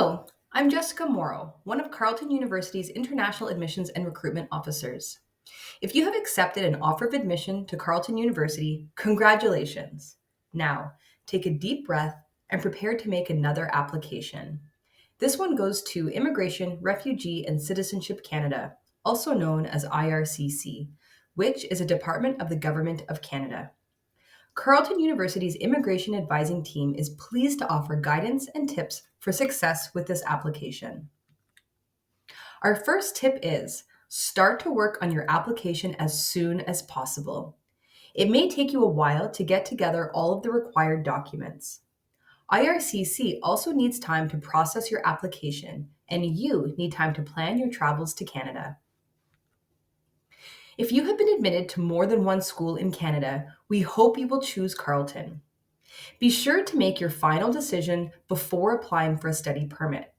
Hello, I'm Jessica Morrow, one of Carleton University's International Admissions and Recruitment Officers. If you have accepted an offer of admission to Carleton University, congratulations. Now, take a deep breath and prepare to make another application. This one goes to Immigration, Refugee, and Citizenship Canada, also known as IRCC, which is a department of the Government of Canada. Carleton University's immigration advising team is pleased to offer guidance and tips for success with this application. Our first tip is start to work on your application as soon as possible. It may take you a while to get together all of the required documents. IRCC also needs time to process your application, and you need time to plan your travels to Canada. If you have been admitted to more than one school in Canada, we hope you will choose Carleton. Be sure to make your final decision before applying for a study permit.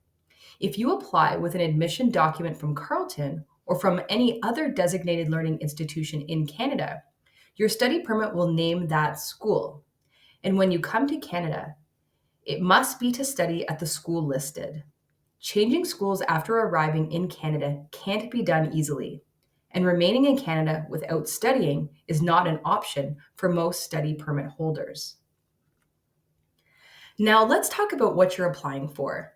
If you apply with an admission document from Carleton or from any other designated learning institution in Canada, your study permit will name that school. And when you come to Canada, it must be to study at the school listed. Changing schools after arriving in Canada can't be done easily, and remaining in Canada without studying is not an option for most study permit holders. Now let's talk about what you're applying for.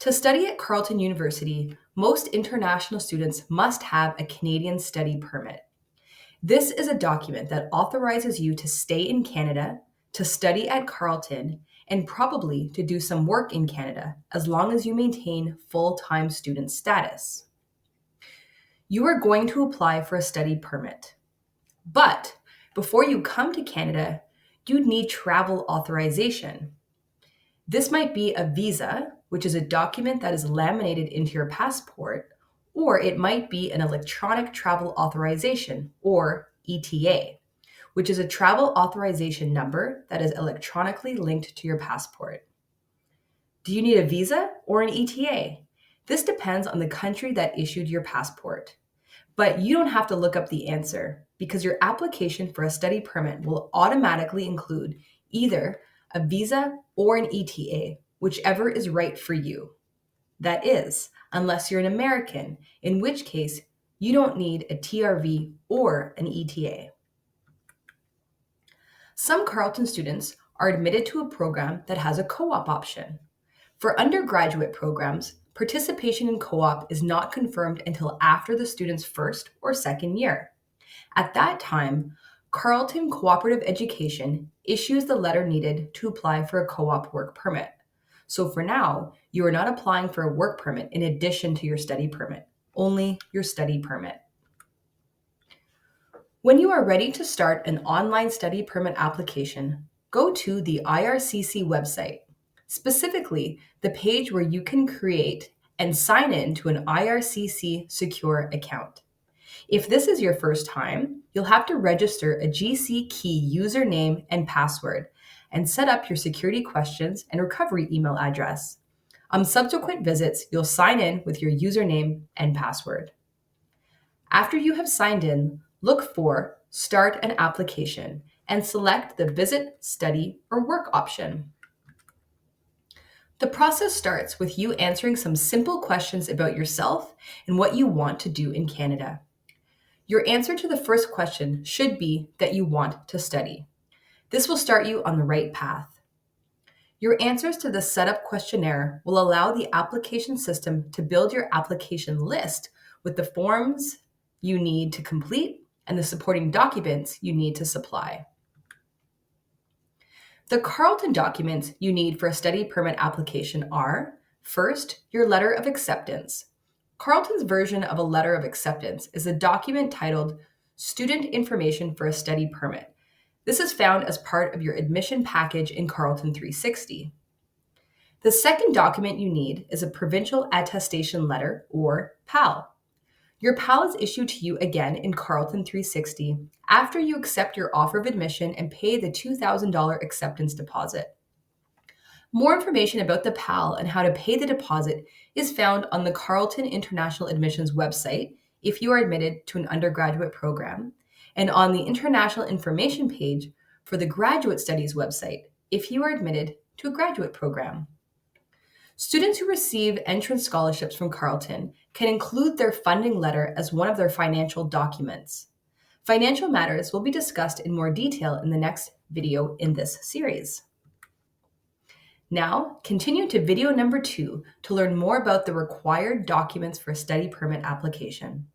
To study at Carleton University, most international students must have a Canadian study permit. This is a document that authorizes you to stay in Canada, to study at Carleton, and probably to do some work in Canada, as long as you maintain full-time student status. You are going to apply for a study permit. But before you come to Canada, you'd need travel authorization. This might be a visa, which is a document that is laminated into your passport, or it might be an electronic travel authorization, or ETA, which is a travel authorization number that is electronically linked to your passport. Do you need a visa or an ETA? This depends on the country that issued your passport. But you don't have to look up the answer because your application for a study permit will automatically include either a visa or an ETA, whichever is right for you. That is, unless you're an American, in which case you don't need a TRV or an ETA. Some Carleton students are admitted to a program that has a co-op option. For undergraduate programs, participation in co-op is not confirmed until after the student's first or second year. At that time, Carleton Cooperative Education issues the letter needed to apply for a co-op work permit. So for now, you are not applying for a work permit in addition to your study permit, only your study permit. When you are ready to start an online study permit application, go to the IRCC website, specifically the page where you can create and sign in to an IRCC secure account. If this is your first time, you'll have to register a GC Key username and password and set up your security questions and recovery email address. On subsequent visits, you'll sign in with your username and password. After you have signed in, look for Start an Application and select the Visit, Study, or Work option. The process starts with you answering some simple questions about yourself and what you want to do in Canada. Your answer to the first question should be that you want to study. This will start you on the right path. Your answers to the setup questionnaire will allow the application system to build your application list with the forms you need to complete and the supporting documents you need to supply. The Carleton documents you need for a study permit application are, first, your letter of acceptance. Carleton's version of a letter of acceptance is a document titled Student Information for a Study Permit. This is found as part of your admission package in Carleton 360. The second document you need is a Provincial Attestation Letter, or PAL. Your PAL is issued to you again in Carleton 360 after you accept your offer of admission and pay the $2,000 acceptance deposit. More information about the PAL and how to pay the deposit is found on the Carleton International Admissions website if you are admitted to an undergraduate program, and on the International Information page for the Graduate Studies website if you are admitted to a graduate program. Students who receive entrance scholarships from Carleton can include their funding letter as one of their financial documents. Financial matters will be discussed in more detail in the next video in this series. Now, continue to video number 2 to learn more about the required documents for a study permit application.